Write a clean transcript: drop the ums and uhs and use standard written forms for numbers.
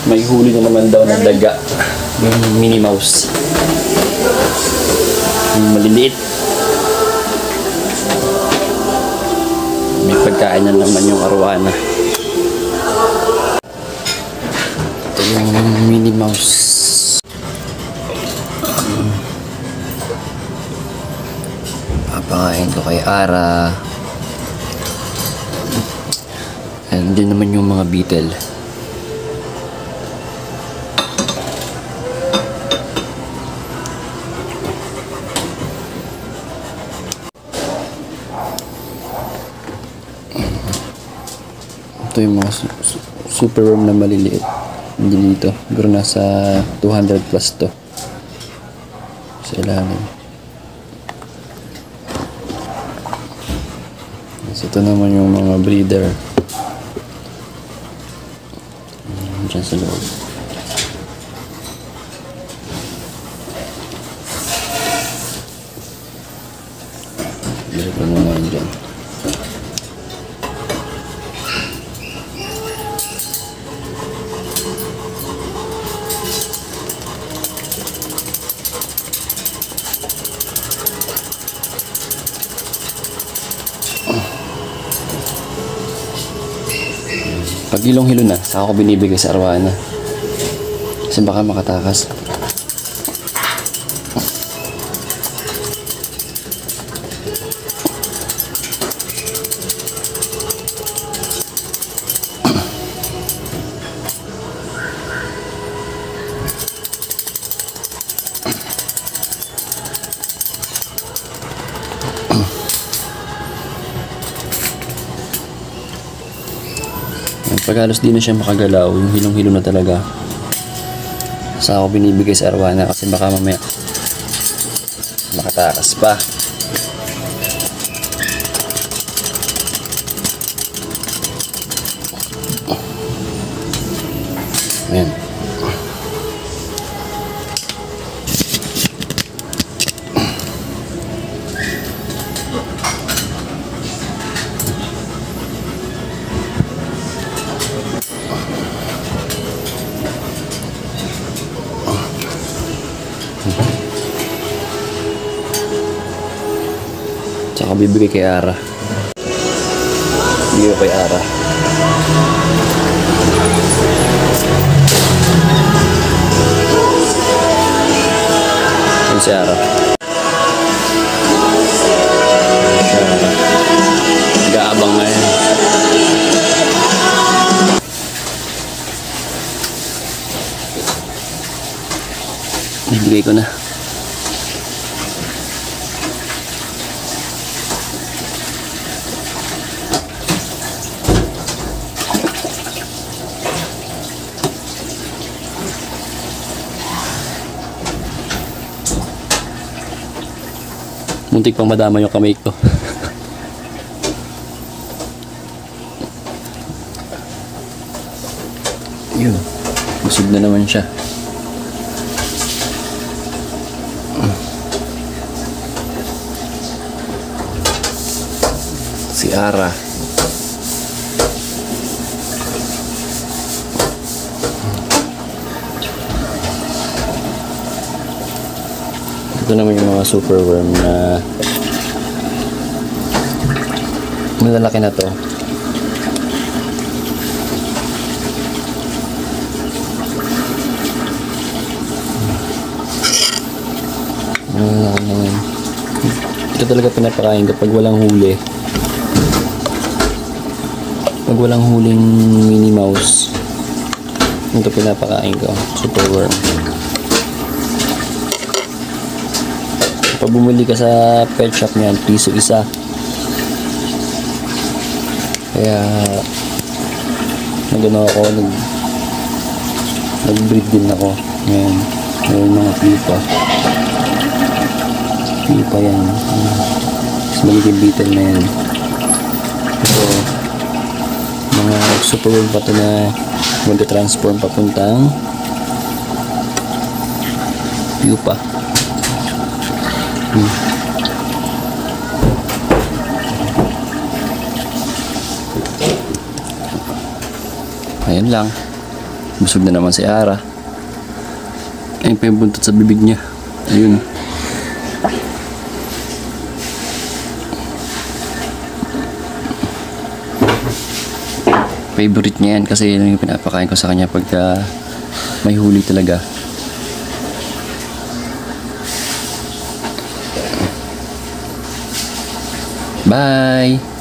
May huli na naman daw na daga. Yung Minnie Mouse. Yung maliliit. May pagkain na naman yung arwana. Ito yung Minnie Mouse. Papakain ko kay Ara. And din naman yung mga beetle. Ito yung mga super worm na maliliit. Hindi dito. Siguro nasa 200 plus to. Sa ilalim. So, ito naman yung mga breeder. Diyan sa loob. Bili ko muna yun dyan. Pag hilong-hilo na, saka ako binibigay sa arwana. Kasi baka makatakas. Pag halos di na siya makagalaw, yung hilong-hilo na talaga, saka ako binibigay sa arwana kasi baka mamaya makatakas pa. Ayan. Tsaka bibigay kay Ara. Bibigay kay Ara. Yan si Ara. Nag-aabang na yan. Bibigay ko na. Muntik pang madama yung kamay ko. Yun. Busog na naman siya. Si Ara. Ito naman yung mga super worm na malalaki na to. Ito talaga pinapakain kapag walang huli. Pag walang huling Minnie Mouse, ito pinapakain ko. Super worm. Pag bumili ka sa pet shop niyan, piso isa. Kaya nagano ako, nag-breed din ako. Ngayon, may mga pipa. Pipa yan. Mas magiging beetle na yan. So, mga super worm pa ito na mag-transform papuntang pupa. Ayan lang. Busog na naman si Ara. Ayun pa yung buntot sa bibig niya. Ayun. Favorite niya yan kasi yun yung pinapakain ko sa kanya pagka may huli talaga. Bye!